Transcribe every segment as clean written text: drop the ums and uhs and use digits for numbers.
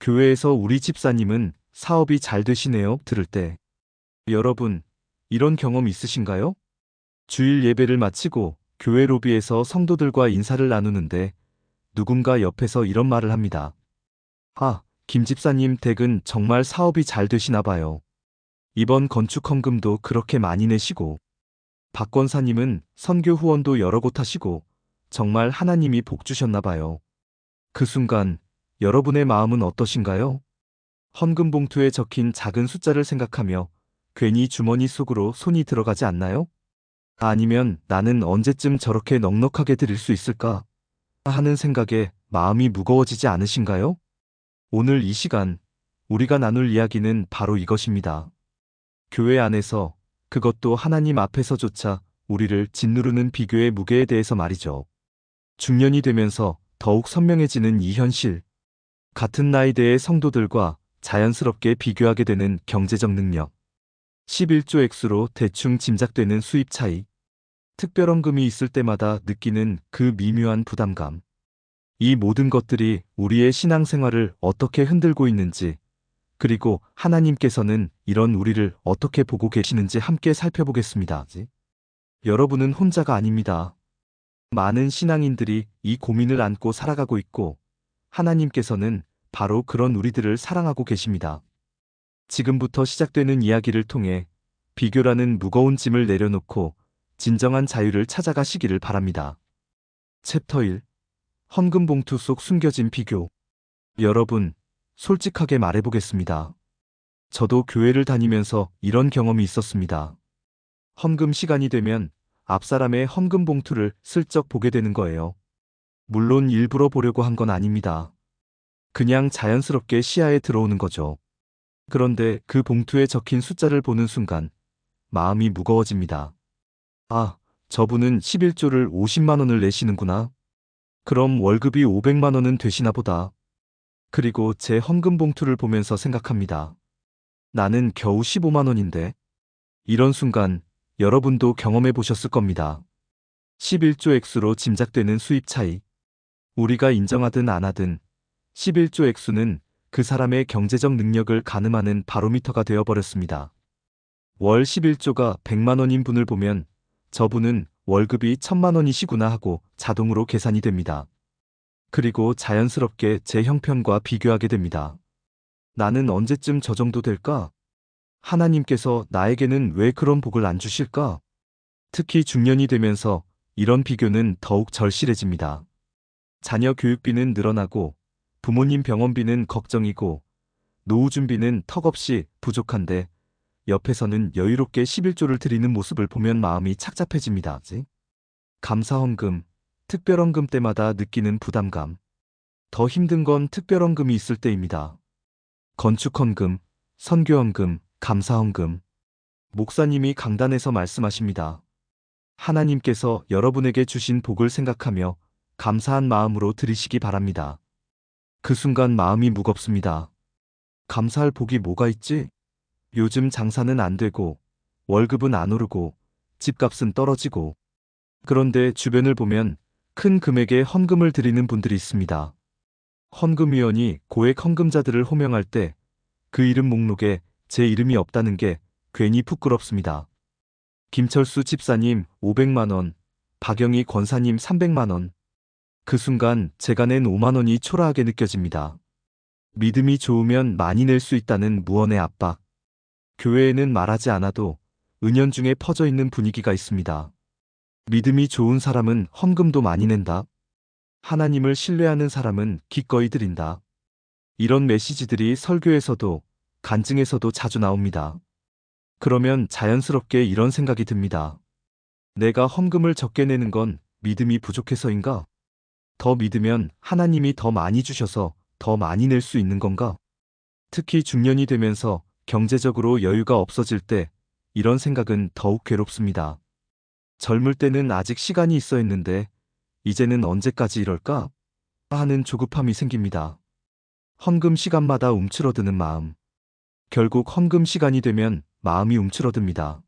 교회에서 우리 집사님은 사업이 잘 되시네요. 들을 때. 여러분, 이런 경험 있으신가요? 주일 예배를 마치고 교회 로비에서 성도들과 인사를 나누는데 누군가 옆에서 이런 말을 합니다. 아, 김 집사님 댁은 정말 사업이 잘 되시나 봐요. 이번 건축 헌금도 그렇게 많이 내시고, 박 권사님은 선교 후원도 여러 곳 하시고, 정말 하나님이 복 주셨나 봐요. 그 순간, 여러분의 마음은 어떠신가요? 헌금 봉투에 적힌 작은 숫자를 생각하며 괜히 주머니 속으로 손이 들어가지 않나요? 아니면 나는 언제쯤 저렇게 넉넉하게 드릴 수 있을까? 하는 생각에 마음이 무거워지지 않으신가요? 오늘 이 시간, 우리가 나눌 이야기는 바로 이것입니다. 교회 안에서, 그것도 하나님 앞에서조차 우리를 짓누르는 비교의 무게에 대해서 말이죠. 중년이 되면서 더욱 선명해지는 이 현실. 같은 나이대의 성도들과 자연스럽게 비교하게 되는 경제적 능력. 11조 액수로 대충 짐작되는 수입 차이. 특별헌금이 있을 때마다 느끼는 그 미묘한 부담감. 이 모든 것들이 우리의 신앙생활을 어떻게 흔들고 있는지, 그리고 하나님께서는 이런 우리를 어떻게 보고 계시는지 함께 살펴보겠습니다. 여러분은 혼자가 아닙니다. 많은 신앙인들이 이 고민을 안고 살아가고 있고, 하나님께서는 바로 그런 우리들을 사랑하고 계십니다. 지금부터 시작되는 이야기를 통해 비교라는 무거운 짐을 내려놓고 진정한 자유를 찾아가시기를 바랍니다. 챕터 1. 헌금 봉투 속 숨겨진 비교. 여러분, 솔직하게 말해보겠습니다. 저도 교회를 다니면서 이런 경험이 있었습니다. 헌금 시간이 되면 앞 사람의 헌금 봉투를 슬쩍 보게 되는 거예요. 물론 일부러 보려고 한 건 아닙니다. 그냥 자연스럽게 시야에 들어오는 거죠. 그런데 그 봉투에 적힌 숫자를 보는 순간 마음이 무거워집니다. 아, 저분은 11조를 50만 원을 내시는구나. 그럼 월급이 500만 원은 되시나 보다. 그리고 제 헌금 봉투를 보면서 생각합니다. 나는 겨우 15만 원인데. 이런 순간 여러분도 경험해 보셨을 겁니다. 11조 액수로 짐작되는 수입 차이. 우리가 인정하든 안 하든 11조 액수는 그 사람의 경제적 능력을 가늠하는 바로미터가 되어버렸습니다. 월 11조가 100만 원인 분을 보면 저분은 월급이 1000만 원이시구나 하고 자동으로 계산이 됩니다. 그리고 자연스럽게 제 형편과 비교하게 됩니다. 나는 언제쯤 저 정도 될까? 하나님께서 나에게는 왜 그런 복을 안 주실까? 특히 중년이 되면서 이런 비교는 더욱 절실해집니다. 자녀 교육비는 늘어나고 부모님 병원비는 걱정이고 노후 준비는 턱없이 부족한데 옆에서는 여유롭게 11조를 드리는 모습을 보면 마음이 착잡해집니다. 감사헌금, 특별헌금 때마다 느끼는 부담감. 더 힘든 건 특별헌금이 있을 때입니다. 건축헌금, 선교헌금, 감사헌금. 목사님이 강단에서 말씀하십니다. 하나님께서 여러분에게 주신 복을 생각하며 감사한 마음으로 드리시기 바랍니다. 그 순간 마음이 무겁습니다. 감사할 복이 뭐가 있지? 요즘 장사는 안 되고, 월급은 안 오르고, 집값은 떨어지고. 그런데 주변을 보면 큰 금액의 헌금을 드리는 분들이 있습니다. 헌금위원이 고액 헌금자들을 호명할 때 그 이름 목록에 제 이름이 없다는 게 괜히 부끄럽습니다. 김철수 집사님 500만 원, 박영희 권사님 300만 원. 그 순간 제가 낸 5만 원이 초라하게 느껴집니다. 믿음이 좋으면 많이 낼 수 있다는 무언의 압박. 교회에는 말하지 않아도 은연중에 퍼져 있는 분위기가 있습니다. 믿음이 좋은 사람은 헌금도 많이 낸다. 하나님을 신뢰하는 사람은 기꺼이 드린다. 이런 메시지들이 설교에서도 간증에서도 자주 나옵니다. 그러면 자연스럽게 이런 생각이 듭니다. 내가 헌금을 적게 내는 건 믿음이 부족해서인가? 더 믿으면 하나님이 더 많이 주셔서 더 많이 낼 수 있는 건가? 특히 중년이 되면서 경제적으로 여유가 없어질 때 이런 생각은 더욱 괴롭습니다. 젊을 때는 아직 시간이 있어 했는데 이제는 언제까지 이럴까? 하는 조급함이 생깁니다. 헌금 시간마다 움츠러드는 마음. 결국 헌금 시간이 되면 마음이 움츠러듭니다.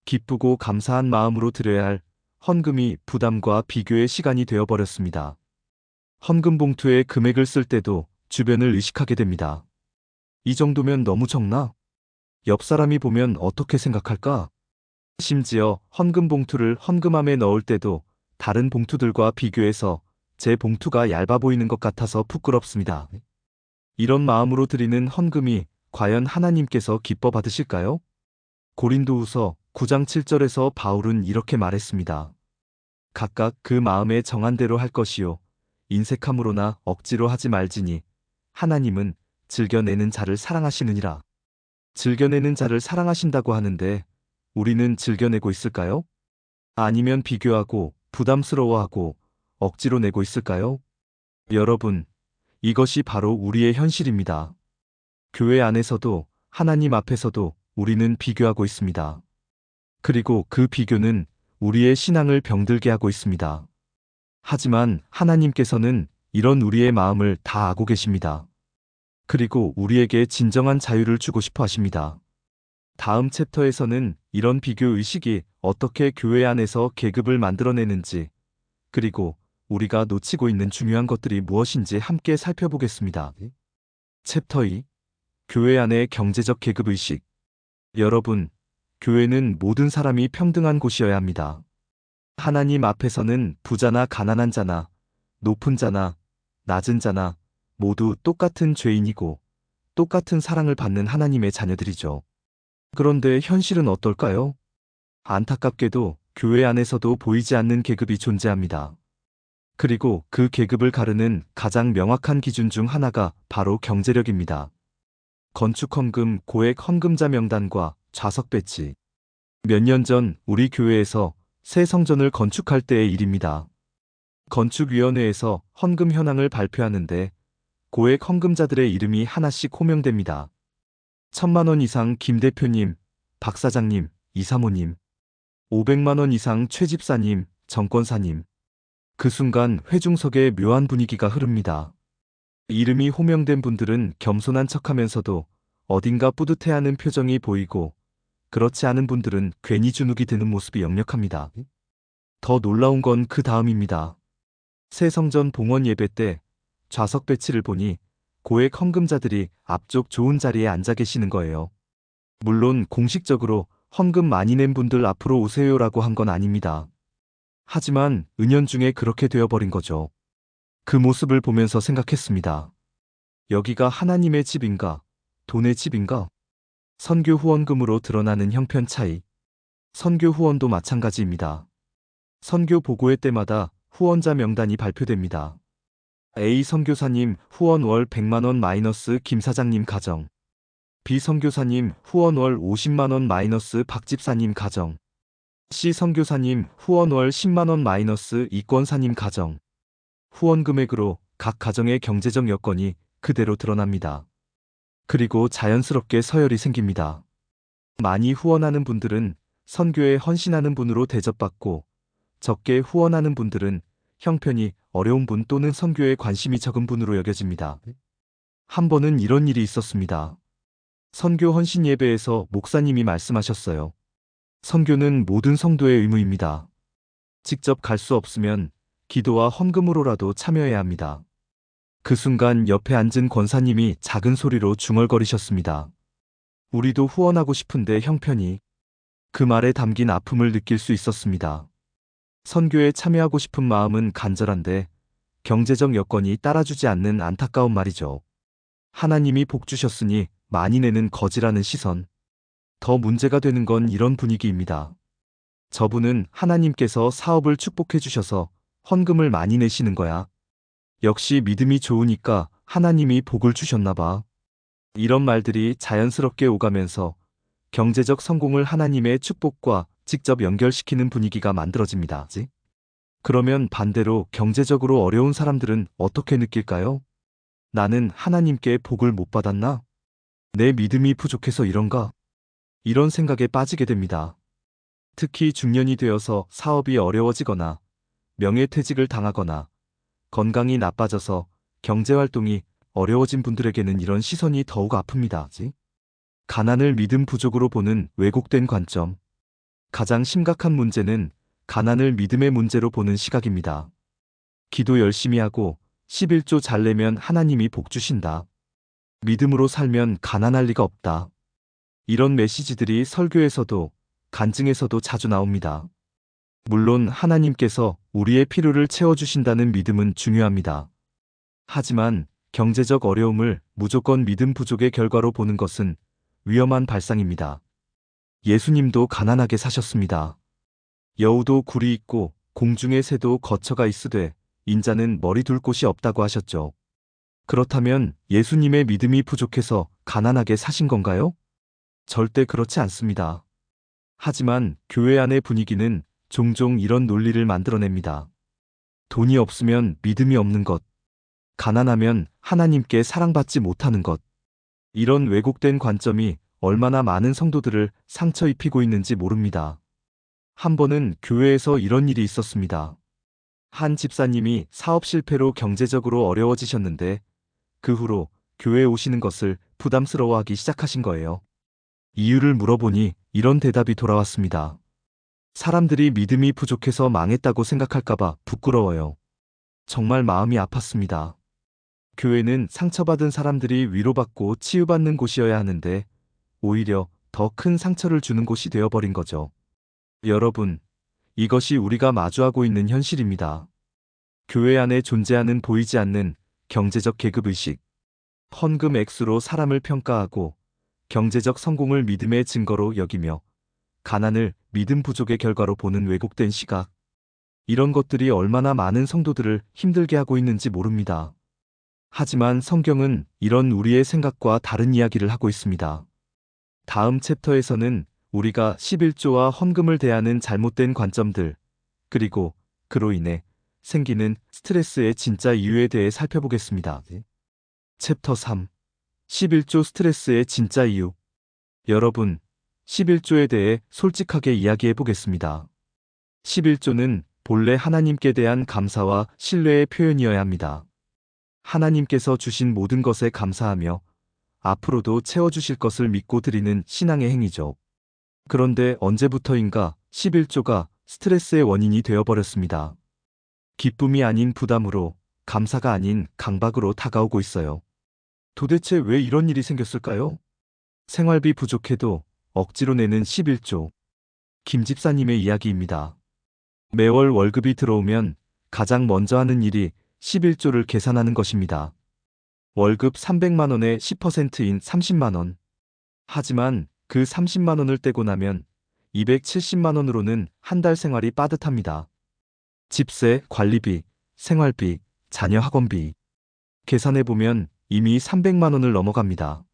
기쁘고 감사한 마음으로 드려야 할 헌금이 부담과 비교의 시간이 되어버렸습니다. 헌금 봉투에 금액을 쓸 때도 주변을 의식하게 됩니다. 이 정도면 너무 적나? 옆 사람이 보면 어떻게 생각할까? 심지어 헌금 봉투를 헌금함에 넣을 때도 다른 봉투들과 비교해서 제 봉투가 얇아 보이는 것 같아서 부끄럽습니다. 이런 마음으로 드리는 헌금이 과연 하나님께서 기뻐 받으실까요? 고린도후서 9장 7절에서 바울은 이렇게 말했습니다. 각각 그 마음에 정한 대로 할 것이요 인색함으로나 억지로 하지 말지니 하나님은 즐겨내는 자를 사랑하시느니라. 즐겨내는 자를 사랑하신다고 하는데 우리는 즐겨내고 있을까요? 아니면 비교하고 부담스러워하고 억지로 내고 있을까요? 여러분, 이것이 바로 우리의 현실입니다. 교회 안에서도 하나님 앞에서도 우리는 비교하고 있습니다. 그리고 그 비교는 우리의 신앙을 병들게 하고 있습니다. 하지만 하나님께서는 이런 우리의 마음을 다 알고 계십니다. 그리고 우리에게 진정한 자유를 주고 싶어 하십니다. 다음 챕터에서는 이런 비교 의식이 어떻게 교회 안에서 계급을 만들어내는지, 그리고 우리가 놓치고 있는 중요한 것들이 무엇인지 함께 살펴보겠습니다. 챕터 2. 교회 안의 경제적 계급 의식. 여러분, 교회는 모든 사람이 평등한 곳이어야 합니다. 하나님 앞에서는 부자나 가난한 자나, 높은 자나, 낮은 자나, 모두 똑같은 죄인이고, 똑같은 사랑을 받는 하나님의 자녀들이죠. 그런데 현실은 어떨까요? 안타깝게도 교회 안에서도 보이지 않는 계급이 존재합니다. 그리고 그 계급을 가르는 가장 명확한 기준 중 하나가 바로 경제력입니다. 건축 헌금, 고액 헌금자 명단과 좌석 배치. 몇 년 전 우리 교회에서 새 성전을 건축할 때의 일입니다. 건축위원회에서 헌금 현황을 발표하는데 고액 헌금자들의 이름이 하나씩 호명됩니다. 1,000만 원 이상 김 대표님, 박 사장님, 이사모님, 500만 원 이상 최 집사님, 정권사님. 그 순간 회중석에 묘한 분위기가 흐릅니다. 이름이 호명된 분들은 겸손한 척하면서도 어딘가 뿌듯해하는 표정이 보이고, 그렇지 않은 분들은 괜히 주눅이 드는 모습이 역력합니다. 더 놀라운 건 그 다음입니다. 새 성전 봉헌 예배 때 좌석 배치를 보니 고액 헌금자들이 앞쪽 좋은 자리에 앉아 계시는 거예요. 물론 공식적으로 헌금 많이 낸 분들 앞으로 오세요라고 한 건 아닙니다. 하지만 은연중에 그렇게 되어버린 거죠. 그 모습을 보면서 생각했습니다. 여기가 하나님의 집인가? 돈의 집인가? 선교 후원금으로 드러나는 형편 차이. 선교 후원도 마찬가지입니다. 선교 보고회 때마다 후원자 명단이 발표됩니다. A 선교사님 후원 월 100만 원 마이너스 김 사장님 가정. B 선교사님 후원 월 50만 원 마이너스 박 집사님 가정. C 선교사님 후원 월 10만 원 마이너스 이권사님 가정. 후원 금액으로 각 가정의 경제적 여건이 그대로 드러납니다. 그리고 자연스럽게 서열이 생깁니다. 많이 후원하는 분들은 선교에 헌신하는 분으로 대접받고, 적게 후원하는 분들은 형편이 어려운 분 또는 선교에 관심이 적은 분으로 여겨집니다. 한 번은 이런 일이 있었습니다. 선교 헌신 예배에서 목사님이 말씀하셨어요. 선교는 모든 성도의 의무입니다. 직접 갈 수 없으면 기도와 헌금으로라도 참여해야 합니다. 그 순간 옆에 앉은 권사님이 작은 소리로 중얼거리셨습니다. 우리도 후원하고 싶은데 형편이. 그 말에 담긴 아픔을 느낄 수 있었습니다. 선교에 참여하고 싶은 마음은 간절한데 경제적 여건이 따라주지 않는 안타까운 말이죠. 하나님이 복 주셨으니 많이 내는 거지라는 시선. 더 문제가 되는 건 이런 분위기입니다. 저분은 하나님께서 사업을 축복해 주셔서 헌금을 많이 내시는 거야. 역시 믿음이 좋으니까 하나님이 복을 주셨나 봐. 이런 말들이 자연스럽게 오가면서 경제적 성공을 하나님의 축복과 직접 연결시키는 분위기가 만들어집니다. 그러면 반대로 경제적으로 어려운 사람들은 어떻게 느낄까요? 나는 하나님께 복을 못 받았나? 내 믿음이 부족해서 이런가? 이런 생각에 빠지게 됩니다. 특히 중년이 되어서 사업이 어려워지거나 명예퇴직을 당하거나 건강이 나빠져서 경제활동이 어려워진 분들에게는 이런 시선이 더욱 아픕니다. 가난을 믿음 부족으로 보는 왜곡된 관점. 가장 심각한 문제는 가난을 믿음의 문제로 보는 시각입니다. 기도 열심히 하고 11조 잘 내면 하나님이 복 주신다. 믿음으로 살면 가난할 리가 없다. 이런 메시지들이 설교에서도 간증에서도 자주 나옵니다. 물론 하나님께서 우리의 필요를 채워주신다는 믿음은 중요합니다. 하지만 경제적 어려움을 무조건 믿음 부족의 결과로 보는 것은 위험한 발상입니다. 예수님도 가난하게 사셨습니다. 여우도 굴이 있고 공중의 새도 거처가 있으되 인자는 머리 둘 곳이 없다고 하셨죠. 그렇다면 예수님의 믿음이 부족해서 가난하게 사신 건가요? 절대 그렇지 않습니다. 하지만 교회 안의 분위기는 종종 이런 논리를 만들어냅니다. 돈이 없으면 믿음이 없는 것, 가난하면 하나님께 사랑받지 못하는 것. 이런 왜곡된 관점이 얼마나 많은 성도들을 상처 입히고 있는지 모릅니다. 한 번은 교회에서 이런 일이 있었습니다. 한 집사님이 사업 실패로 경제적으로 어려워지셨는데 그 후로 교회에 오시는 것을 부담스러워하기 시작하신 거예요. 이유를 물어보니 이런 대답이 돌아왔습니다. 사람들이 믿음이 부족해서 망했다고 생각할까봐 부끄러워요. 정말 마음이 아팠습니다. 교회는 상처받은 사람들이 위로받고 치유받는 곳이어야 하는데 오히려 더 큰 상처를 주는 곳이 되어버린 거죠. 여러분, 이것이 우리가 마주하고 있는 현실입니다. 교회 안에 존재하는 보이지 않는 경제적 계급의식, 헌금 액수로 사람을 평가하고 경제적 성공을 믿음의 증거로 여기며 가난을 믿음 부족의 결과로 보는 왜곡된 시각, 이런 것들이 얼마나 많은 성도들을 힘들게 하고 있는지 모릅니다. 하지만 성경은 이런 우리의 생각과 다른 이야기를 하고 있습니다. 다음 챕터에서는 우리가 11조와 헌금을 대하는 잘못된 관점들, 그리고 그로 인해 생기는 스트레스의 진짜 이유에 대해 살펴보겠습니다. 챕터 3. 11조 스트레스의 진짜 이유. 여러분, 11조에 대해 솔직하게 이야기해 보겠습니다. 11조는 본래 하나님께 대한 감사와 신뢰의 표현이어야 합니다. 하나님께서 주신 모든 것에 감사하며 앞으로도 채워주실 것을 믿고 드리는 신앙의 행위죠. 그런데 언제부터인가 11조가 스트레스의 원인이 되어버렸습니다. 기쁨이 아닌 부담으로, 감사가 아닌 강박으로 다가오고 있어요. 도대체 왜 이런 일이 생겼을까요? 생활비 부족해도 억지로 내는 11조. 김 집사님의 이야기입니다. 매월 월급이 들어오면 가장 먼저 하는 일이 11조를 계산하는 것입니다. 월급 300만 원의 10%인 30만 원. 하지만 그 30만 원을 떼고 나면 270만 원으로는 한 달 생활이 빠듯합니다. 집세, 관리비, 생활비, 자녀 학원비. 계산해보면 이미 300만 원을 넘어갑니다.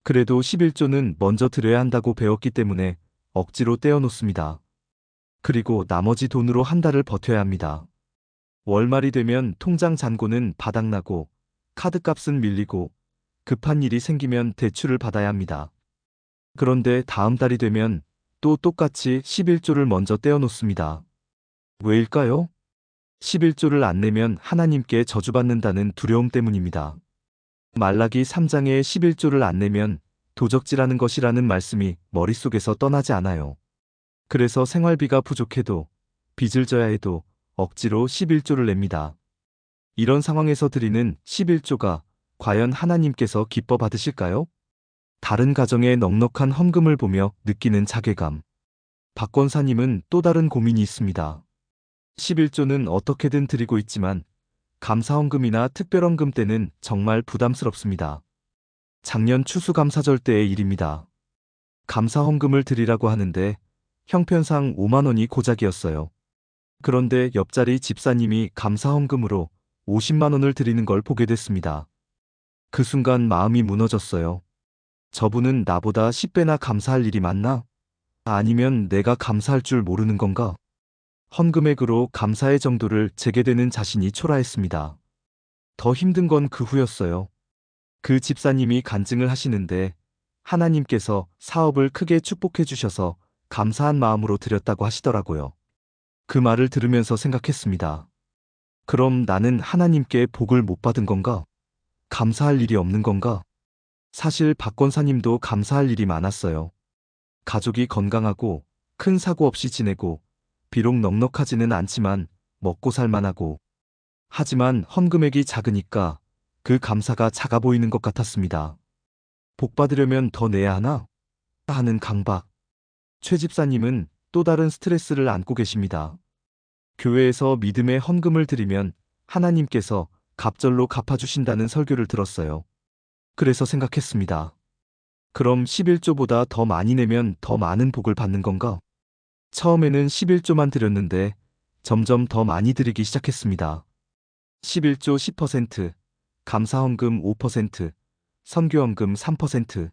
그래도 11조는 먼저 드려야 한다고 배웠기 때문에 억지로 떼어놓습니다. 그리고 나머지 돈으로 한 달을 버텨야 합니다. 월말이 되면 통장 잔고는 바닥나고 카드값은 밀리고 급한 일이 생기면 대출을 받아야 합니다. 그런데 다음 달이 되면 또 똑같이 11조를 먼저 떼어놓습니다. 왜일까요? 11조를 안 내면 하나님께 저주받는다는 두려움 때문입니다. 말라기 3장에 11조를 안 내면 도적질하는 것이라는 말씀이 머릿속에서 떠나지 않아요. 그래서 생활비가 부족해도 빚을 져야 해도 억지로 11조를 냅니다. 이런 상황에서 드리는 11조가 과연 하나님께서 기뻐 받으실까요? 다른 가정의 넉넉한 헌금을 보며 느끼는 자괴감. 박 권사님은 또 다른 고민이 있습니다. 11조는 어떻게든 드리고 있지만 감사헌금이나 특별헌금 때는 정말 부담스럽습니다. 작년 추수감사절 때의 일입니다. 감사헌금을 드리라고 하는데 형편상 5만 원이 고작이었어요. 그런데 옆자리 집사님이 감사헌금으로 50만 원을 드리는 걸 보게 됐습니다. 그 순간 마음이 무너졌어요. 저분은 나보다 10배나 감사할 일이 많나? 아니면 내가 감사할 줄 모르는 건가? 헌금액으로 감사의 정도를 재게 되는 자신이 초라했습니다. 더 힘든 건 그 후였어요. 그 집사님이 간증을 하시는데 하나님께서 사업을 크게 축복해 주셔서 감사한 마음으로 드렸다고 하시더라고요. 그 말을 들으면서 생각했습니다. 그럼 나는 하나님께 복을 못 받은 건가? 감사할 일이 없는 건가? 사실 박 권사님도 감사할 일이 많았어요. 가족이 건강하고 큰 사고 없이 지내고 비록 넉넉하지는 않지만 먹고 살만하고 하지만 헌금액이 작으니까 그 감사가 작아 보이는 것 같았습니다. 복 받으려면 더 내야 하나? 하는 강박. 최 집사님은 또 다른 스트레스를 안고 계십니다. 교회에서 믿음의 헌금을 드리면 하나님께서 갑절로 갚아주신다는 설교를 들었어요. 그래서 생각했습니다. 그럼 11조보다 더 많이 내면 더 많은 복을 받는 건가? 처음에는 11조만 드렸는데 점점 더 많이 드리기 시작했습니다. 11조 10%, 감사헌금 5%, 선교헌금 3%.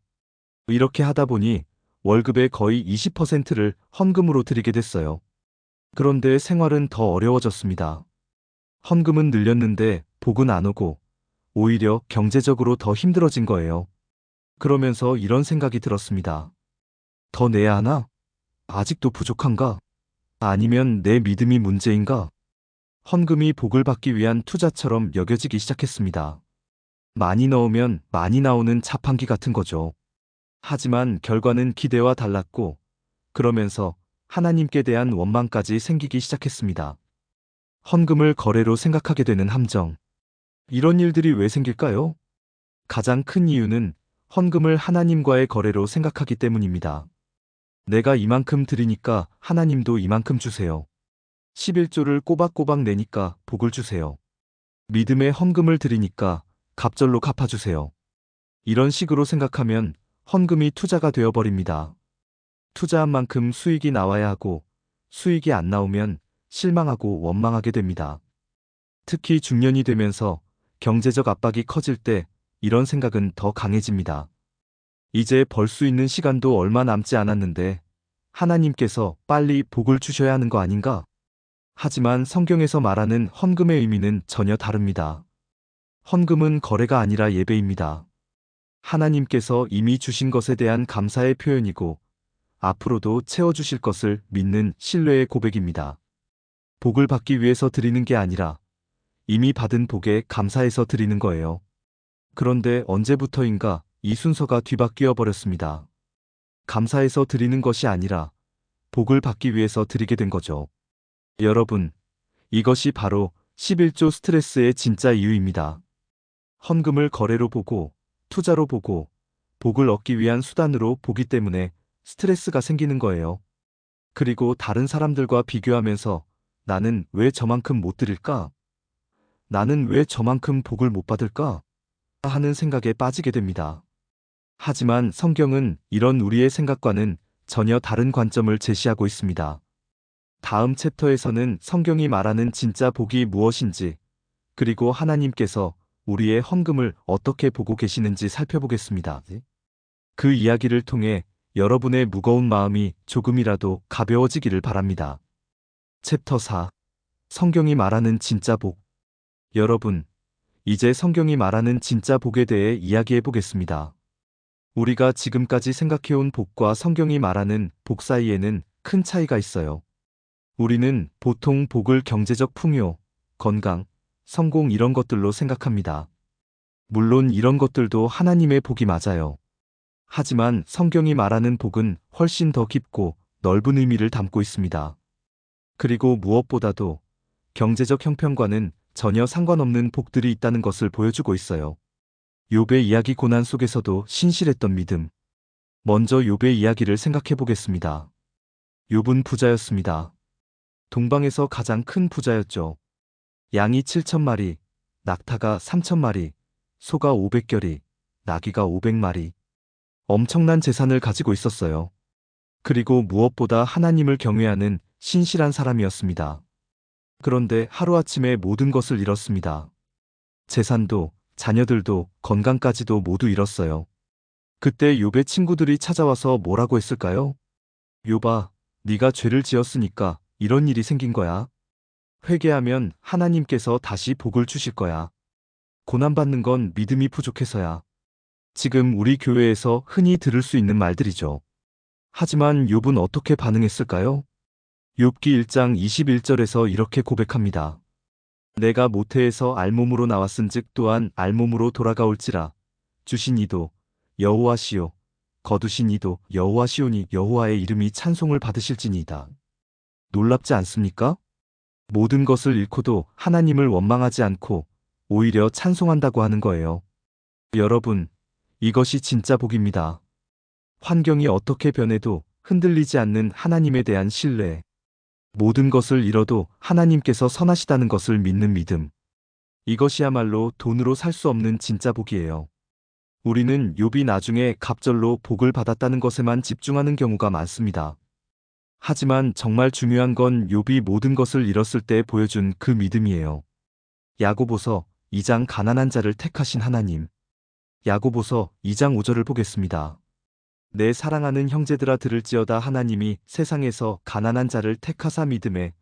이렇게 하다 보니 월급의 거의 20%를 헌금으로 드리게 됐어요. 그런데 생활은 더 어려워졌습니다. 헌금은 늘렸는데 복은 안 오고 오히려 경제적으로 더 힘들어진 거예요. 그러면서 이런 생각이 들었습니다. 더 내야 하나? 아직도 부족한가? 아니면 내 믿음이 문제인가? 헌금이 복을 받기 위한 투자처럼 여겨지기 시작했습니다. 많이 넣으면 많이 나오는 자판기 같은 거죠. 하지만 결과는 기대와 달랐고, 그러면서 하나님께 대한 원망까지 생기기 시작했습니다. 헌금을 거래로 생각하게 되는 함정. 이런 일들이 왜 생길까요? 가장 큰 이유는 헌금을 하나님과의 거래로 생각하기 때문입니다. 내가 이만큼 드리니까 하나님도 이만큼 주세요. 11조를 꼬박꼬박 내니까 복을 주세요. 믿음의 헌금을 드리니까 갑절로 갚아주세요. 이런 식으로 생각하면 헌금이 투자가 되어버립니다. 투자한 만큼 수익이 나와야 하고 수익이 안 나오면 실망하고 원망하게 됩니다. 특히 중년이 되면서 경제적 압박이 커질 때 이런 생각은 더 강해집니다. 이제 벌 수 있는 시간도 얼마 남지 않았는데 하나님께서 빨리 복을 주셔야 하는 거 아닌가? 하지만 성경에서 말하는 헌금의 의미는 전혀 다릅니다. 헌금은 거래가 아니라 예배입니다. 하나님께서 이미 주신 것에 대한 감사의 표현이고 앞으로도 채워주실 것을 믿는 신뢰의 고백입니다. 복을 받기 위해서 드리는 게 아니라 이미 받은 복에 감사해서 드리는 거예요. 그런데 언제부터인가 이 순서가 뒤바뀌어 버렸습니다. 감사해서 드리는 것이 아니라 복을 받기 위해서 드리게 된 거죠. 여러분, 이것이 바로 11조 스트레스의 진짜 이유입니다. 헌금을 거래로 보고, 투자로 보고, 복을 얻기 위한 수단으로 보기 때문에 스트레스가 생기는 거예요. 그리고 다른 사람들과 비교하면서 나는 왜 저만큼 못 드릴까? 나는 왜 저만큼 복을 못 받을까? 하는 생각에 빠지게 됩니다. 하지만 성경은 이런 우리의 생각과는 전혀 다른 관점을 제시하고 있습니다. 다음 챕터에서는 성경이 말하는 진짜 복이 무엇인지, 그리고 하나님께서 우리의 헌금을 어떻게 보고 계시는지 살펴보겠습니다. 그 이야기를 통해 여러분의 무거운 마음이 조금이라도 가벼워지기를 바랍니다. 챕터 4. 성경이 말하는 진짜 복. 여러분, 이제 성경이 말하는 진짜 복에 대해 이야기해 보겠습니다. 우리가 지금까지 생각해온 복과 성경이 말하는 복 사이에는 큰 차이가 있어요. 우리는 보통 복을 경제적 풍요, 건강, 성공 이런 것들로 생각합니다. 물론 이런 것들도 하나님의 복이 맞아요. 하지만 성경이 말하는 복은 훨씬 더 깊고 넓은 의미를 담고 있습니다. 그리고 무엇보다도 경제적 형편과는 전혀 상관없는 복들이 있다는 것을 보여주고 있어요. 욥의 이야기 고난 속에서도 신실했던 믿음. 먼저 욥의 이야기를 생각해 보겠습니다. 욥은 부자였습니다. 동방에서 가장 큰 부자였죠. 양이 7,000마리, 낙타가 3,000마리, 소가 500결이, 나귀가 500마리. 엄청난 재산을 가지고 있었어요. 그리고 무엇보다 하나님을 경외하는 신실한 사람이었습니다. 그런데 하루아침에 모든 것을 잃었습니다. 재산도, 자녀들도, 건강까지도 모두 잃었어요. 그때 욥의 친구들이 찾아와서 뭐라고 했을까요? 욥아, 네가 죄를 지었으니까 이런 일이 생긴 거야. 회개하면 하나님께서 다시 복을 주실 거야. 고난받는 건 믿음이 부족해서야. 지금 우리 교회에서 흔히 들을 수 있는 말들이죠. 하지만 욥은 어떻게 반응했을까요? 욥기 1장 21절에서 이렇게 고백합니다. 내가 모태에서 알몸으로 나왔은즉 또한 알몸으로 돌아가올지라. 주신 이도 여호와시요 거두신 이도 여호와시오니 여호와의 이름이 찬송을 받으실지니이다. 놀랍지 않습니까? 모든 것을 잃고도 하나님을 원망하지 않고 오히려 찬송한다고 하는 거예요. 여러분, 이것이 진짜 복입니다. 환경이 어떻게 변해도 흔들리지 않는 하나님에 대한 신뢰. 모든 것을 잃어도 하나님께서 선하시다는 것을 믿는 믿음. 이것이야말로 돈으로 살 수 없는 진짜 복이에요. 우리는 욥이 나중에 갑절로 복을 받았다는 것에만 집중하는 경우가 많습니다. 하지만 정말 중요한 건 욥이 모든 것을 잃었을 때 보여준 그 믿음이에요. 야고보서 2장 가난한 자를 택하신 하나님. 야고보서 2장 5절을 보겠습니다. 내 사랑하는 형제들아 들을지어다 하나님이 세상에서 가난한 자를 택하사 믿음에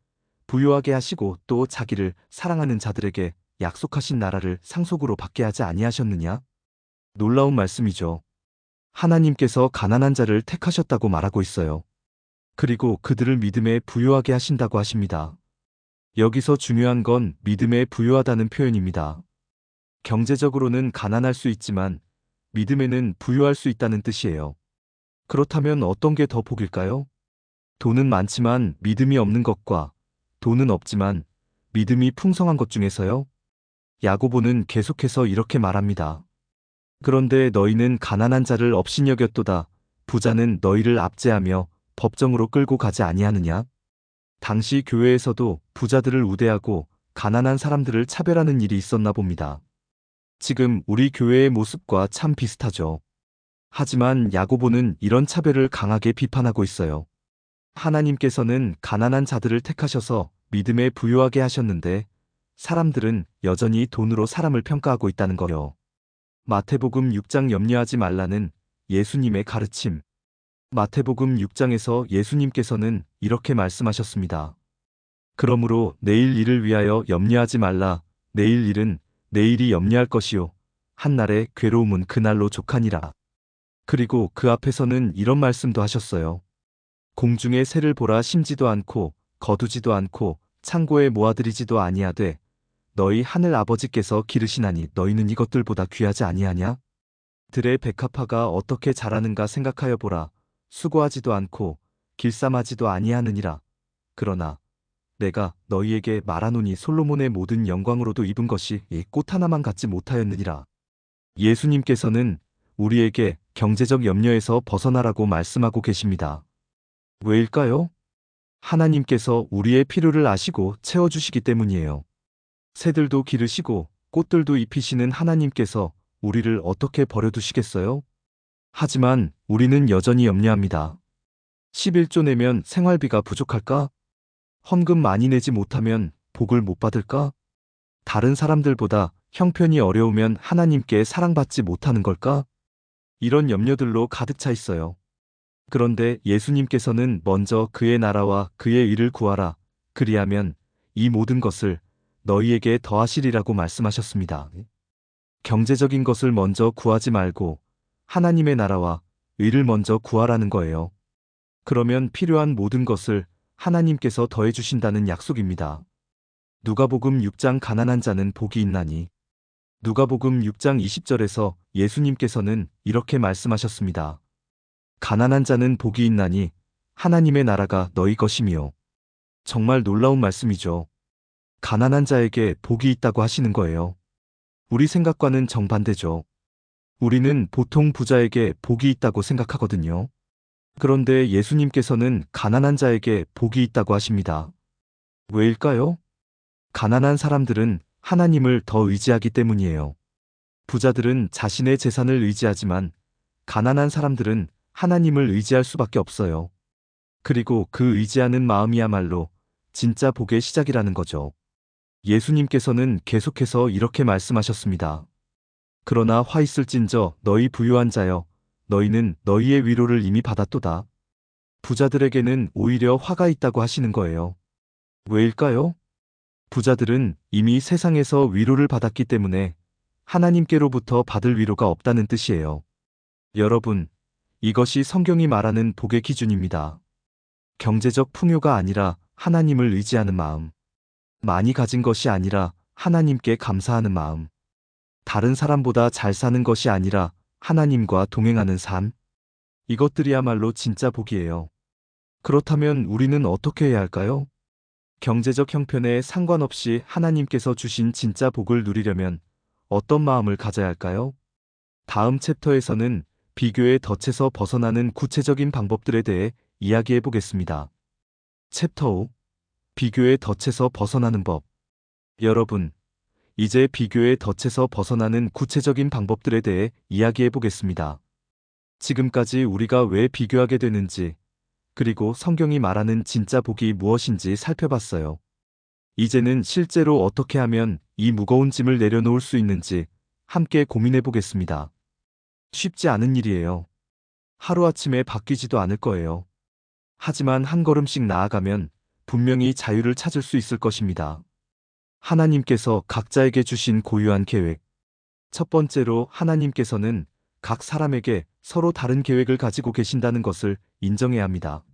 부요하게 하시고 또 자기를 사랑하는 자들에게 약속하신 나라를 상속으로 받게 하지 아니하셨느냐? 놀라운 말씀이죠. 하나님께서 가난한 자를 택하셨다고 말하고 있어요. 그리고 그들을 믿음에 부요하게 하신다고 하십니다. 여기서 중요한 건 믿음에 부요하다는 표현입니다. 경제적으로는 가난할 수 있지만 믿음에는 부요할 수 있다는 뜻이에요. 그렇다면 어떤 게 더 복일까요? 돈은 많지만 믿음이 없는 것과 돈은 없지만 믿음이 풍성한 것 중에서요? 야고보는 계속해서 이렇게 말합니다. 그런데 너희는 가난한 자를 업신 여겼도다. 부자는 너희를 압제하며 법정으로 끌고 가지 아니하느냐? 당시 교회에서도 부자들을 우대하고 가난한 사람들을 차별하는 일이 있었나 봅니다. 지금 우리 교회의 모습과 참 비슷하죠. 하지만 야고보는 이런 차별을 강하게 비판하고 있어요. 하나님께서는 가난한 자들을 택하셔서 믿음에 부요하게 하셨는데 사람들은 여전히 돈으로 사람을 평가하고 있다는 거요. 마태복음 6장 염려하지 말라는 예수님의 가르침. 마태복음 6장에서 예수님께서는 이렇게 말씀하셨습니다. 그러므로 내일 일을 위하여 염려하지 말라. 내일 일은 내일이 염려할 것이요. 한날의 괴로움은 그날로 족하니라. 그리고 그 앞에서는 이런 말씀도 하셨어요. 공중의 새를 보라 심지도 않고 거두지도 않고 창고에 모아들이지도 아니하되 너희 하늘 아버지께서 기르시나니 너희는 이것들보다 귀하지 아니하냐? 들의 백합화가 어떻게 자라는가 생각하여 보라. 수고하지도 않고 길쌈하지도 아니하느니라. 그러나 내가 너희에게 말하노니 솔로몬의 모든 영광으로도 입은 것이 이 꽃 하나만 갖지 못하였느니라. 예수님께서는 우리에게 경제적 염려에서 벗어나라고 말씀하고 계십니다. 왜일까요? 하나님께서 우리의 필요를 아시고 채워주시기 때문이에요. 새들도 기르시고 꽃들도 입히시는 하나님께서 우리를 어떻게 버려두시겠어요? 하지만 우리는 여전히 염려합니다. 11조 내면 생활비가 부족할까? 헌금 많이 내지 못하면 복을 못 받을까? 다른 사람들보다 형편이 어려우면 하나님께 사랑받지 못하는 걸까? 이런 염려들로 가득 차 있어요. 그런데 예수님께서는 먼저 그의 나라와 그의 의를 구하라. 그리하면 이 모든 것을 너희에게 더하시리라고 말씀하셨습니다. 경제적인 것을 먼저 구하지 말고 하나님의 나라와 의를 먼저 구하라는 거예요. 그러면 필요한 모든 것을 하나님께서 더해주신다는 약속입니다. 누가복음 6장 가난한 자는 복이 있나니. 누가복음 6장 20절에서 예수님께서는 이렇게 말씀하셨습니다. 가난한 자는 복이 있나니 하나님의 나라가 너희 것이미요. 정말 놀라운 말씀이죠. 가난한 자에게 복이 있다고 하시는 거예요. 우리 생각과는 정반대죠. 우리는 보통 부자에게 복이 있다고 생각하거든요. 그런데 예수님께서는 가난한 자에게 복이 있다고 하십니다. 왜일까요? 가난한 사람들은 하나님을 더 의지하기 때문이에요. 부자들은 자신의 재산을 의지하지만 가난한 사람들은 하나님을 의지할 수밖에 없어요. 그리고 그 의지하는 마음이야말로 진짜 복의 시작이라는 거죠. 예수님께서는 계속해서 이렇게 말씀하셨습니다. 그러나 화 있을진저 너희 부유한 자여 너희는 너희의 위로를 이미 받았도다. 부자들에게는 오히려 화가 있다고 하시는 거예요. 왜일까요? 부자들은 이미 세상에서 위로를 받았기 때문에 하나님께로부터 받을 위로가 없다는 뜻이에요. 여러분, 이것이 성경이 말하는 복의 기준입니다. 경제적 풍요가 아니라 하나님을 의지하는 마음. 많이 가진 것이 아니라 하나님께 감사하는 마음. 다른 사람보다 잘 사는 것이 아니라 하나님과 동행하는 삶. 이것들이야말로 진짜 복이에요. 그렇다면 우리는 어떻게 해야 할까요? 경제적 형편에 상관없이 하나님께서 주신 진짜 복을 누리려면 어떤 마음을 가져야 할까요? 다음 챕터에서는 비교의 덫에서 벗어나는 구체적인 방법들에 대해 이야기해 보겠습니다. 챕터 5. 비교의 덫에서 벗어나는 법. 여러분, 이제 비교의 덫에서 벗어나는 구체적인 방법들에 대해 이야기해 보겠습니다. 지금까지 우리가 왜 비교하게 되는지, 그리고 성경이 말하는 진짜 복이 무엇인지 살펴봤어요. 이제는 실제로 어떻게 하면 이 무거운 짐을 내려놓을 수 있는지 함께 고민해 보겠습니다. 쉽지 않은 일이에요. 하루아침에 바뀌지도 않을 거예요. 하지만 한 걸음씩 나아가면 분명히 자유를 찾을 수 있을 것입니다. 하나님께서 각자에게 주신 고유한 계획. 첫 번째로 하나님께서는 각 사람에게 서로 다른 계획을 가지고 계신다는 것을 인정해야 합니다.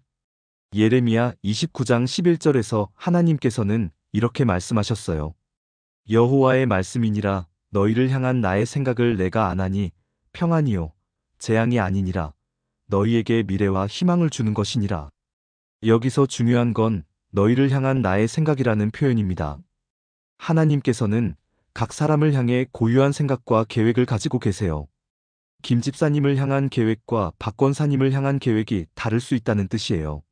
예레미야 29장 11절에서 하나님께서는 이렇게 말씀하셨어요. 여호와의 말씀이니라 너희를 향한 나의 생각을 내가 아나니 평안이요 재앙이 아니니라 너희에게 미래와 희망을 주는 것이니라. 여기서 중요한 건 너희를 향한 나의 생각이라는 표현입니다. 하나님께서는 각 사람을 향해 고유한 생각과 계획을 가지고 계세요. 김 집사님을 향한 계획과 박 권사님을 향한 계획이 다를 수 있다는 뜻이에요.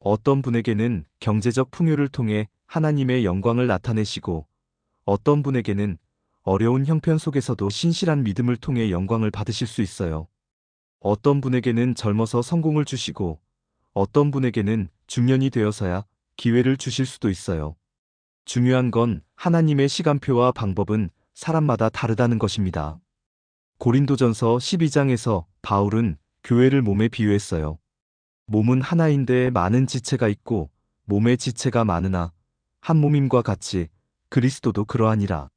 어떤 분에게는 경제적 풍요를 통해 하나님의 영광을 나타내시고 어떤 분에게는 어려운 형편 속에서도 신실한 믿음을 통해 영광을 받으실 수 있어요. 어떤 분에게는 젊어서 성공을 주시고 어떤 분에게는 중년이 되어서야 기회를 주실 수도 있어요. 중요한 건 하나님의 시간표와 방법은 사람마다 다르다는 것입니다. 고린도전서 12장에서 바울은 교회를 몸에 비유했어요. 몸은 하나인데 많은 지체가 있고 몸의 지체가 많으나 한 몸임과 같이 그리스도도 그러하니라.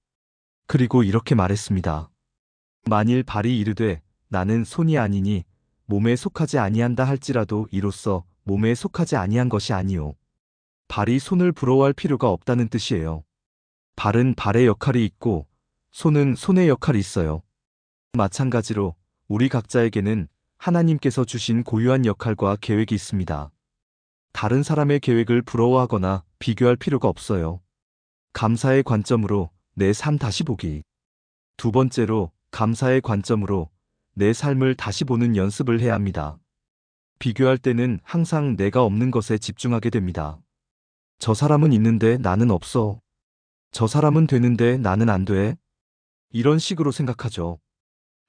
그리고 이렇게 말했습니다. 만일 발이 이르되 나는 손이 아니니 몸에 속하지 아니한다 할지라도 이로써 몸에 속하지 아니한 것이 아니요. 발이 손을 부러워할 필요가 없다는 뜻이에요. 발은 발의 역할이 있고 손은 손의 역할이 있어요. 마찬가지로 우리 각자에게는 하나님께서 주신 고유한 역할과 계획이 있습니다. 다른 사람의 계획을 부러워하거나 비교할 필요가 없어요. 감사의 관점으로 내 삶 다시 보기. 두 번째로 감사의 관점으로 내 삶을 다시 보는 연습을 해야 합니다. 비교할 때는 항상 내가 없는 것에 집중하게 됩니다. 저 사람은 있는데 나는 없어. 저 사람은 되는데 나는 안 돼. 이런 식으로 생각하죠.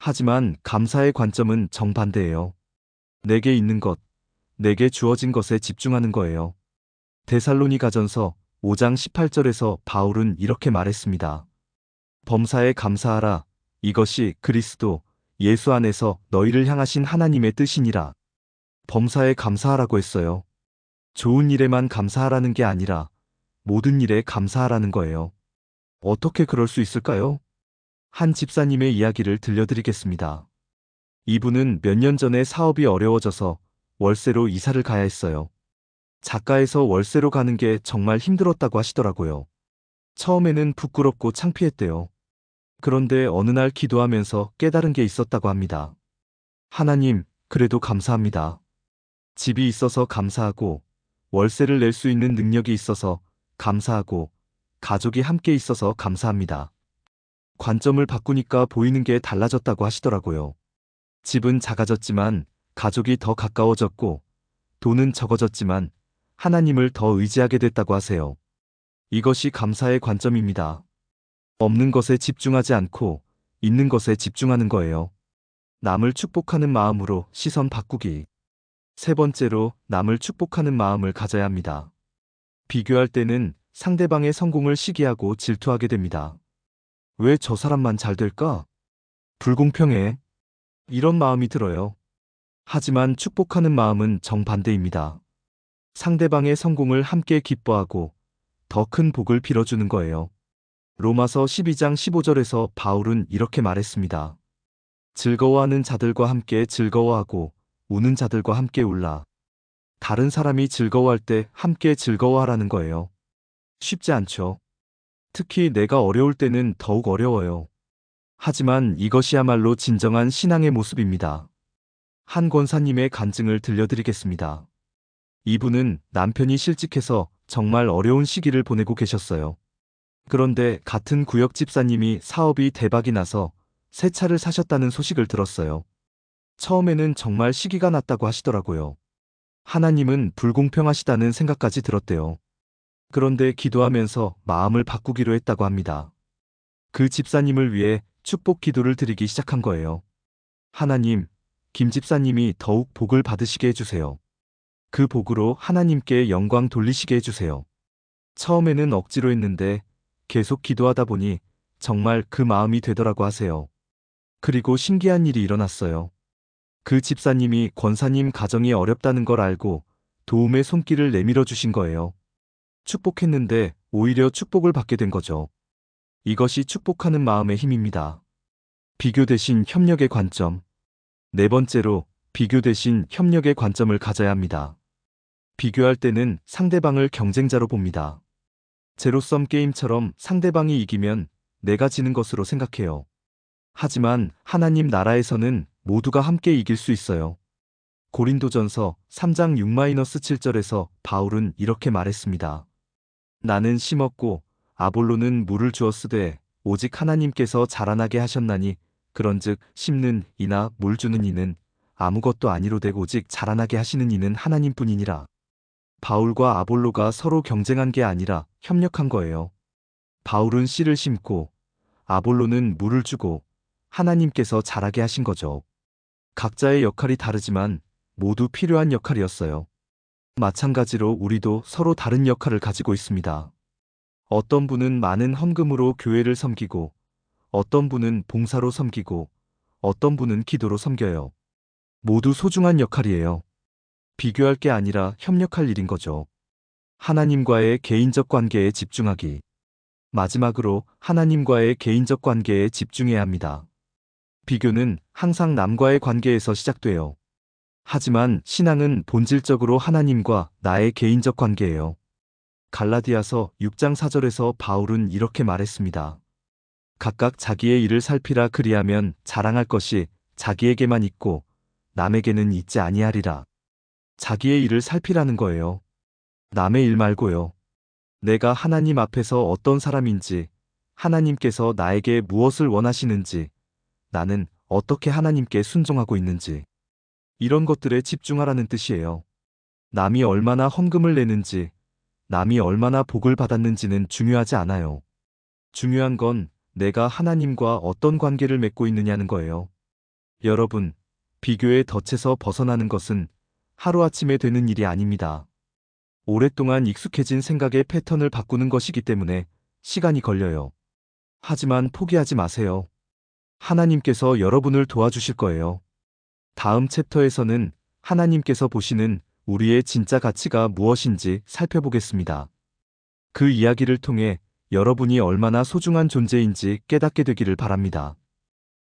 하지만 감사의 관점은 정반대예요. 내게 있는 것, 내게 주어진 것에 집중하는 거예요. 데살로니가전서 5장 18절에서 바울은 이렇게 말했습니다. 범사에 감사하라. 이것이 그리스도 예수 안에서 너희를 향하신 하나님의 뜻이니라. 범사에 감사하라고 했어요. 좋은 일에만 감사하라는 게 아니라 모든 일에 감사하라는 거예요. 어떻게 그럴 수 있을까요? 한 집사님의 이야기를 들려드리겠습니다. 이분은 몇 년 전에 사업이 어려워져서 월세로 이사를 가야 했어요. 작가에서 월세로 가는 게 정말 힘들었다고 하시더라고요. 처음에는 부끄럽고 창피했대요. 그런데 어느 날 기도하면서 깨달은 게 있었다고 합니다. 하나님, 그래도 감사합니다. 집이 있어서 감사하고, 월세를 낼 수 있는 능력이 있어서 감사하고, 가족이 함께 있어서 감사합니다. 관점을 바꾸니까 보이는 게 달라졌다고 하시더라고요. 집은 작아졌지만 가족이 더 가까워졌고 돈은 적어졌지만 하나님을 더 의지하게 됐다고 하세요. 이것이 감사의 관점입니다. 없는 것에 집중하지 않고 있는 것에 집중하는 거예요. 남을 축복하는 마음으로 시선 바꾸기. 세 번째로 남을 축복하는 마음을 가져야 합니다. 비교할 때는 상대방의 성공을 시기하고 질투하게 됩니다. 왜 저 사람만 잘 될까? 불공평해. 이런 마음이 들어요. 하지만 축복하는 마음은 정반대입니다. 상대방의 성공을 함께 기뻐하고 더 큰 복을 빌어주는 거예요. 로마서 12장 15절에서 바울은 이렇게 말했습니다. 즐거워하는 자들과 함께 즐거워하고 우는 자들과 함께 울라. 다른 사람이 즐거워할 때 함께 즐거워하라는 거예요. 쉽지 않죠. 특히 내가 어려울 때는 더욱 어려워요. 하지만 이것이야말로 진정한 신앙의 모습입니다. 한 권사님의 간증을 들려드리겠습니다. 이분은 남편이 실직해서 정말 어려운 시기를 보내고 계셨어요. 그런데 같은 구역 집사님이 사업이 대박이 나서 새 차를 사셨다는 소식을 들었어요. 처음에는 정말 시기가 났다고 하시더라고요. 하나님은 불공평하시다는 생각까지 들었대요. 그런데 기도하면서 마음을 바꾸기로 했다고 합니다. 그 집사님을 위해 축복 기도를 드리기 시작한 거예요. 하나님, 김 집사님이 더욱 복을 받으시게 해주세요. 그 복으로 하나님께 영광 돌리시게 해주세요. 처음에는 억지로 했는데 계속 기도하다 보니 정말 그 마음이 되더라고 하세요. 그리고 신기한 일이 일어났어요. 그 집사님이 권사님 가정이 어렵다는 걸 알고 도움의 손길을 내밀어 주신 거예요. 축복했는데 오히려 축복을 받게 된 거죠. 이것이 축복하는 마음의 힘입니다. 비교 대신 협력의 관점. 네 번째로, 비교 대신 협력의 관점을 가져야 합니다. 비교할 때는 상대방을 경쟁자로 봅니다. 제로섬 게임처럼 상대방이 이기면 내가 지는 것으로 생각해요. 하지만 하나님 나라에서는 모두가 함께 이길 수 있어요. 고린도전서 3장 6-7절에서 바울은 이렇게 말했습니다. 나는 심었고 아볼로는 물을 주었으되 오직 하나님께서 자라나게 하셨나니 그런즉 심는 이나 물 주는 이는 아무것도 아니로되 오직 자라나게 하시는 이는 하나님뿐이니라. 바울과 아볼로가 서로 경쟁한 게 아니라 협력한 거예요. 바울은 씨를 심고 아볼로는 물을 주고 하나님께서 자라게 하신 거죠. 각자의 역할이 다르지만 모두 필요한 역할이었어요. 마찬가지로 우리도 서로 다른 역할을 가지고 있습니다. 어떤 분은 많은 헌금으로 교회를 섬기고, 어떤 분은 봉사로 섬기고, 어떤 분은 기도로 섬겨요. 모두 소중한 역할이에요. 비교할 게 아니라 협력할 일인 거죠. 하나님과의 개인적 관계에 집중하기. 마지막으로 하나님과의 개인적 관계에 집중해야 합니다. 비교는 항상 남과의 관계에서 시작돼요. 하지만 신앙은 본질적으로 하나님과 나의 개인적 관계예요. 갈라디아서 6장 4절에서 바울은 이렇게 말했습니다. 각각 자기의 일을 살피라 그리하면 자랑할 것이 자기에게만 있고 남에게는 있지 아니하리라. 자기의 일을 살피라는 거예요. 남의 일 말고요. 내가 하나님 앞에서 어떤 사람인지, 하나님께서 나에게 무엇을 원하시는지, 나는 어떻게 하나님께 순종하고 있는지, 이런 것들에 집중하라는 뜻이에요. 남이 얼마나 헌금을 내는지, 남이 얼마나 복을 받았는지는 중요하지 않아요. 중요한 건 내가 하나님과 어떤 관계를 맺고 있느냐는 거예요. 여러분, 비교의 덫에서 벗어나는 것은 하루아침에 되는 일이 아닙니다. 오랫동안 익숙해진 생각의 패턴을 바꾸는 것이기 때문에 시간이 걸려요. 하지만 포기하지 마세요. 하나님께서 여러분을 도와주실 거예요. 다음 챕터에서는 하나님께서 보시는 우리의 진짜 가치가 무엇인지 살펴보겠습니다. 그 이야기를 통해 여러분이 얼마나 소중한 존재인지 깨닫게 되기를 바랍니다.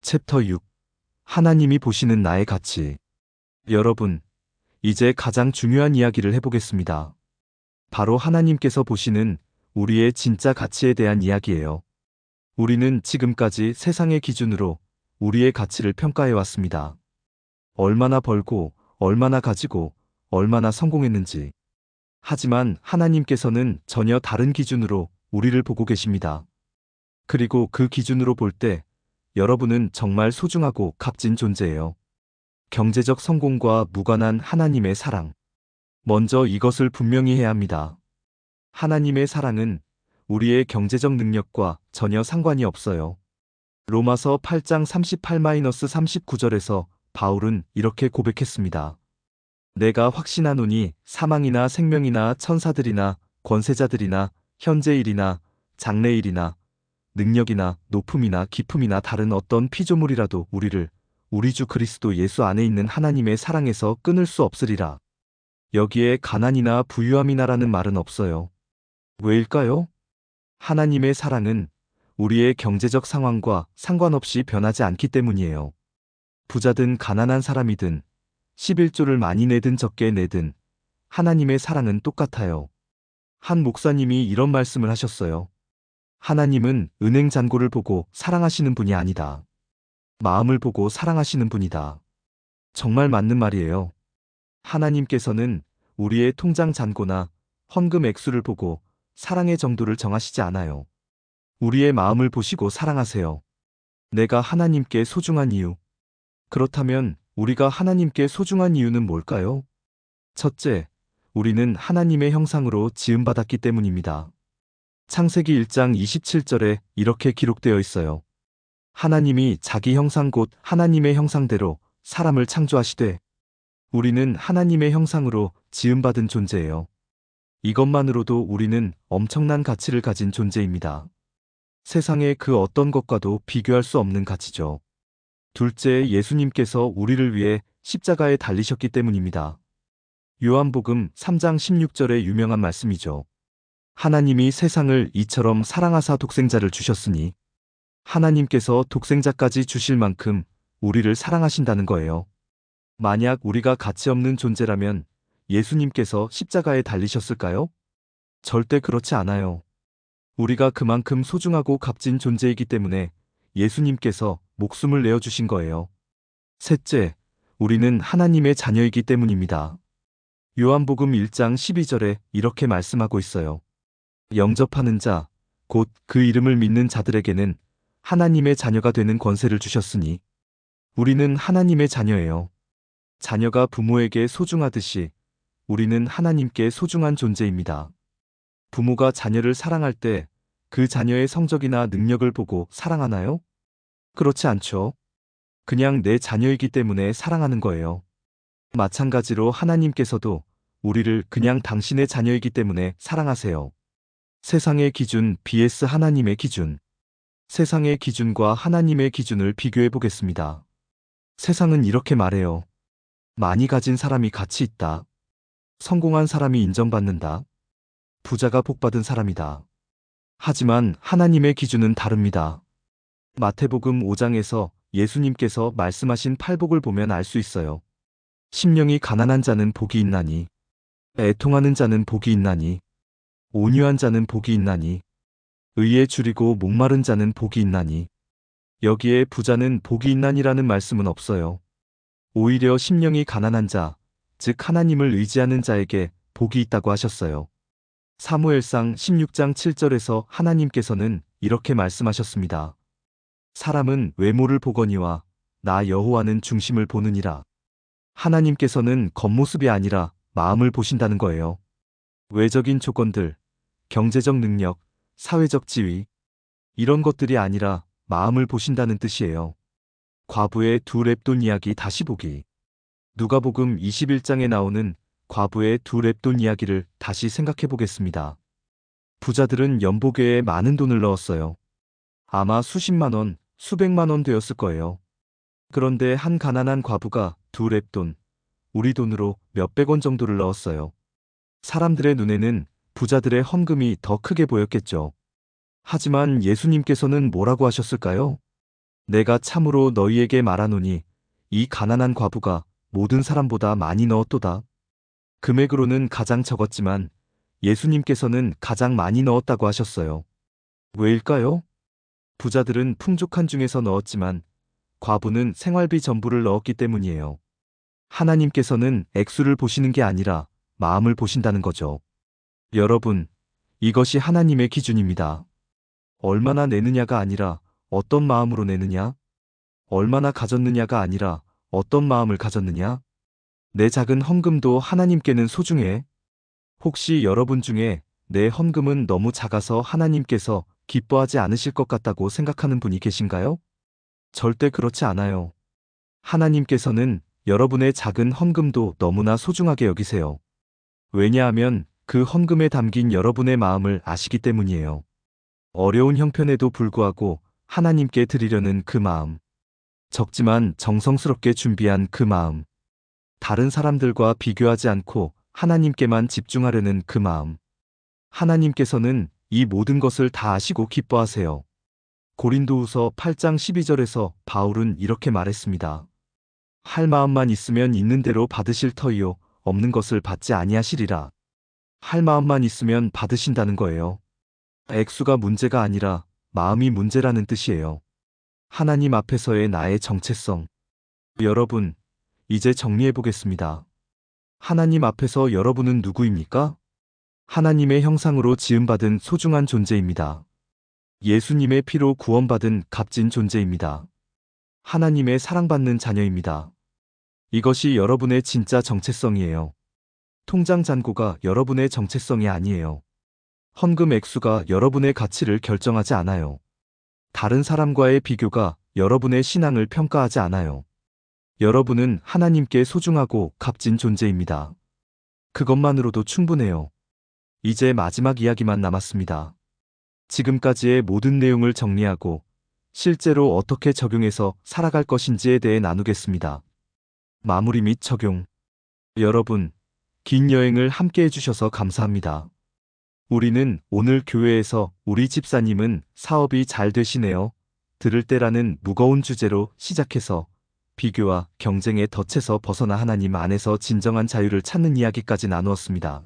챕터 6. 하나님이 보시는 나의 가치. 여러분, 이제 가장 중요한 이야기를 해보겠습니다. 바로 하나님께서 보시는 우리의 진짜 가치에 대한 이야기예요. 우리는 지금까지 세상의 기준으로 우리의 가치를 평가해왔습니다. 얼마나 벌고, 얼마나 가지고, 얼마나 성공했는지. 하지만 하나님께서는 전혀 다른 기준으로 우리를 보고 계십니다. 그리고 그 기준으로 볼 때 여러분은 정말 소중하고 값진 존재예요. 경제적 성공과 무관한 하나님의 사랑. 먼저 이것을 분명히 해야 합니다. 하나님의 사랑은 우리의 경제적 능력과 전혀 상관이 없어요. 로마서 8장 38-39절에서 바울은 이렇게 고백했습니다. 내가 확신하노니 사망이나 생명이나 천사들이나 권세자들이나 현재일이나 장래일이나 능력이나 높음이나 깊음이나 다른 어떤 피조물이라도 우리를 우리 주 그리스도 예수 안에 있는 하나님의 사랑에서 끊을 수 없으리라. 여기에 가난이나 부유함이나라는 말은 없어요. 왜일까요? 하나님의 사랑은 우리의 경제적 상황과 상관없이 변하지 않기 때문이에요. 부자든 가난한 사람이든 11조를 많이 내든 적게 내든 하나님의 사랑은 똑같아요. 한 목사님이 이런 말씀을 하셨어요. 하나님은 은행 잔고를 보고 사랑하시는 분이 아니다. 마음을 보고 사랑하시는 분이다. 정말 맞는 말이에요. 하나님께서는 우리의 통장 잔고나 헌금 액수를 보고 사랑의 정도를 정하시지 않아요. 우리의 마음을 보시고 사랑하세요. 내가 하나님께 소중한 이유. 그렇다면 우리가 하나님께 소중한 이유는 뭘까요? 첫째, 우리는 하나님의 형상으로 지음받았기 때문입니다. 창세기 1장 27절에 이렇게 기록되어 있어요. 하나님이 자기 형상 곧 하나님의 형상대로 사람을 창조하시되 우리는 하나님의 형상으로 지음받은 존재예요. 이것만으로도 우리는 엄청난 가치를 가진 존재입니다. 세상의 그 어떤 것과도 비교할 수 없는 가치죠. 둘째, 예수님께서 우리를 위해 십자가에 달리셨기 때문입니다. 요한복음 3장 16절의 유명한 말씀이죠. 하나님이 세상을 이처럼 사랑하사 독생자를 주셨으니 하나님께서 독생자까지 주실 만큼 우리를 사랑하신다는 거예요. 만약 우리가 가치 없는 존재라면 예수님께서 십자가에 달리셨을까요? 절대 그렇지 않아요. 우리가 그만큼 소중하고 값진 존재이기 때문에 예수님께서 목숨을 내어주신 거예요. 셋째, 우리는 하나님의 자녀이기 때문입니다. 요한복음 1장 12절에 이렇게 말씀하고 있어요. 영접하는 자, 곧 그 이름을 믿는 자들에게는 하나님의 자녀가 되는 권세를 주셨으니 우리는 하나님의 자녀예요. 자녀가 부모에게 소중하듯이 우리는 하나님께 소중한 존재입니다. 부모가 자녀를 사랑할 때 그 자녀의 성적이나 능력을 보고 사랑하나요? 그렇지 않죠. 그냥 내 자녀이기 때문에 사랑하는 거예요. 마찬가지로 하나님께서도 우리를 그냥 당신의 자녀이기 때문에 사랑하세요. 세상의 기준 vs 하나님의 기준. 세상의 기준과 하나님의 기준을 비교해 보겠습니다. 세상은 이렇게 말해요. 많이 가진 사람이 가치 있다. 성공한 사람이 인정받는다. 부자가 복받은 사람이다. 하지만 하나님의 기준은 다릅니다. 마태복음 5장에서 예수님께서 말씀하신 팔복을 보면 알 수 있어요. 심령이 가난한 자는 복이 있나니, 애통하는 자는 복이 있나니, 온유한 자는 복이 있나니, 의에 줄이고 목마른 자는 복이 있나니, 여기에 부자는 복이 있나니라는 말씀은 없어요. 오히려 심령이 가난한 자, 즉 하나님을 의지하는 자에게 복이 있다고 하셨어요. 사무엘상 16장 7절에서 하나님께서는 이렇게 말씀하셨습니다. 사람은 외모를 보거니와 나 여호와는 중심을 보느니라. 하나님께서는 겉모습이 아니라 마음을 보신다는 거예요. 외적인 조건들, 경제적 능력, 사회적 지위, 이런 것들이 아니라 마음을 보신다는 뜻이에요. 과부의 두 렙돈 이야기 다시 보기. 누가복음 21장에 나오는 과부의 두 렙돈 이야기를 다시 생각해 보겠습니다. 부자들은 연보계에 많은 돈을 넣었어요. 아마 수십만 원, 수백만 원 되었을 거예요. 그런데 한 가난한 과부가 두 렙돈, 우리 돈으로 몇백 원 정도를 넣었어요. 사람들의 눈에는 부자들의 헌금이 더 크게 보였겠죠. 하지만 예수님께서는 뭐라고 하셨을까요? 내가 참으로 너희에게 말하노니 이 가난한 과부가 모든 사람보다 많이 넣었도다. 금액으로는 가장 적었지만 예수님께서는 가장 많이 넣었다고 하셨어요. 왜일까요? 부자들은 풍족한 중에서 넣었지만 과부는 생활비 전부를 넣었기 때문이에요. 하나님께서는 액수를 보시는 게 아니라 마음을 보신다는 거죠. 여러분, 이것이 하나님의 기준입니다. 얼마나 내느냐가 아니라 어떤 마음으로 내느냐? 얼마나 가졌느냐가 아니라 어떤 마음을 가졌느냐? 내 작은 헌금도 하나님께는 소중해. 혹시 여러분 중에 내 헌금은 너무 작아서 하나님께서 기뻐하지 않으실 것 같다고 생각하는 분이 계신가요? 절대 그렇지 않아요. 하나님께서는 여러분의 작은 헌금도 너무나 소중하게 여기세요. 왜냐하면 그 헌금에 담긴 여러분의 마음을 아시기 때문이에요. 어려운 형편에도 불구하고 하나님께 드리려는 그 마음. 적지만 정성스럽게 준비한 그 마음. 다른 사람들과 비교하지 않고 하나님께만 집중하려는 그 마음. 하나님께서는 이 모든 것을 다 아시고 기뻐하세요. 고린도후서 8장 12절에서 바울은 이렇게 말했습니다. 할 마음만 있으면 있는 대로 받으실 터이요 없는 것을 받지 아니하시리라. 할 마음만 있으면 받으신다는 거예요. 액수가 문제가 아니라 마음이 문제라는 뜻이에요. 하나님 앞에서의 나의 정체성. 여러분, 이제 정리해 보겠습니다. 하나님 앞에서 여러분은 누구입니까? 하나님의 형상으로 지음받은 소중한 존재입니다. 예수님의 피로 구원받은 값진 존재입니다. 하나님의 사랑받는 자녀입니다. 이것이 여러분의 진짜 정체성이에요. 통장 잔고가 여러분의 정체성이 아니에요. 헌금 액수가 여러분의 가치를 결정하지 않아요. 다른 사람과의 비교가 여러분의 신앙을 평가하지 않아요. 여러분은 하나님께 소중하고 값진 존재입니다. 그것만으로도 충분해요. 이제 마지막 이야기만 남았습니다. 지금까지의 모든 내용을 정리하고 실제로 어떻게 적용해서 살아갈 것인지에 대해 나누겠습니다. 마무리 및 적용. 여러분, 긴 여행을 함께 해주셔서 감사합니다. 우리는 오늘 교회에서 우리 집사님은 사업이 잘 되시네요. 들을 때라는 무거운 주제로 시작해서 비교와 경쟁의 덫에서 벗어나 하나님 안에서 진정한 자유를 찾는 이야기까지 나누었습니다.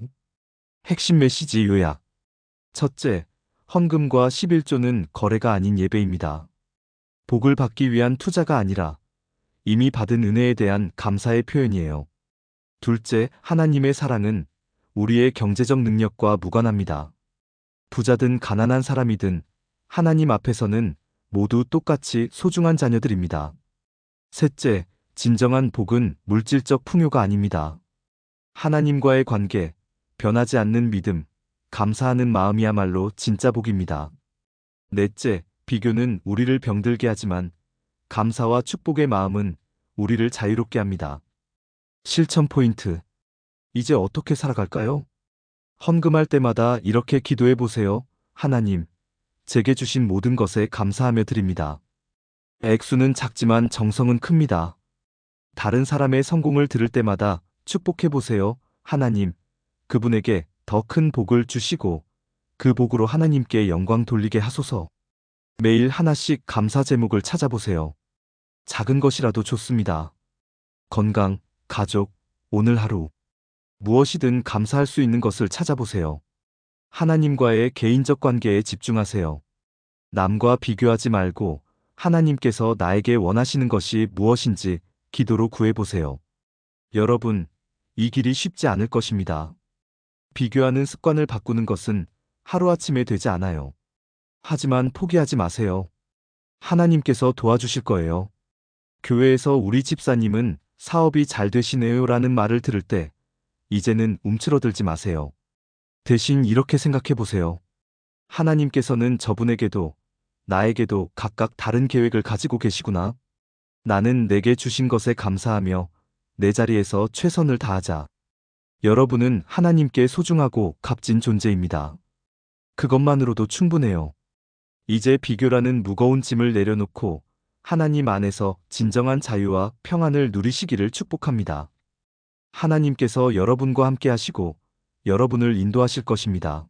핵심 메시지 요약. 첫째, 헌금과 11조는 거래가 아닌 예배입니다. 복을 받기 위한 투자가 아니라 이미 받은 은혜에 대한 감사의 표현이에요. 둘째, 하나님의 사랑은 우리의 경제적 능력과 무관합니다. 부자든 가난한 사람이든 하나님 앞에서는 모두 똑같이 소중한 자녀들입니다. 셋째, 진정한 복은 물질적 풍요가 아닙니다. 하나님과의 관계, 변하지 않는 믿음, 감사하는 마음이야말로 진짜 복입니다. 넷째, 비교는 우리를 병들게 하지만 감사와 축복의 마음은 우리를 자유롭게 합니다. 실천 포인트. 이제 어떻게 살아갈까요? 헌금할 때마다 이렇게 기도해 보세요. 하나님, 제게 주신 모든 것에 감사하며 드립니다. 액수는 작지만 정성은 큽니다. 다른 사람의 성공을 들을 때마다 축복해 보세요. 하나님, 그분에게 더 큰 복을 주시고 그 복으로 하나님께 영광 돌리게 하소서. 매일 하나씩 감사 제목을 찾아보세요. 작은 것이라도 좋습니다. 건강, 가족, 오늘 하루. 무엇이든 감사할 수 있는 것을 찾아보세요. 하나님과의 개인적 관계에 집중하세요. 남과 비교하지 말고 하나님께서 나에게 원하시는 것이 무엇인지 기도로 구해보세요. 여러분, 이 길이 쉽지 않을 것입니다. 비교하는 습관을 바꾸는 것은 하루아침에 되지 않아요. 하지만 포기하지 마세요. 하나님께서 도와주실 거예요. 교회에서 우리 집사님은 사업이 잘 되시네요 라는 말을 들을 때 이제는 움츠러들지 마세요. 대신 이렇게 생각해 보세요. 하나님께서는 저분에게도 나에게도 각각 다른 계획을 가지고 계시구나. 나는 내게 주신 것에 감사하며 내 자리에서 최선을 다하자. 여러분은 하나님께 소중하고 값진 존재입니다. 그것만으로도 충분해요. 이제 비교라는 무거운 짐을 내려놓고 하나님 안에서 진정한 자유와 평안을 누리시기를 축복합니다. 하나님께서 여러분과 함께 하시고 여러분을 인도하실 것입니다.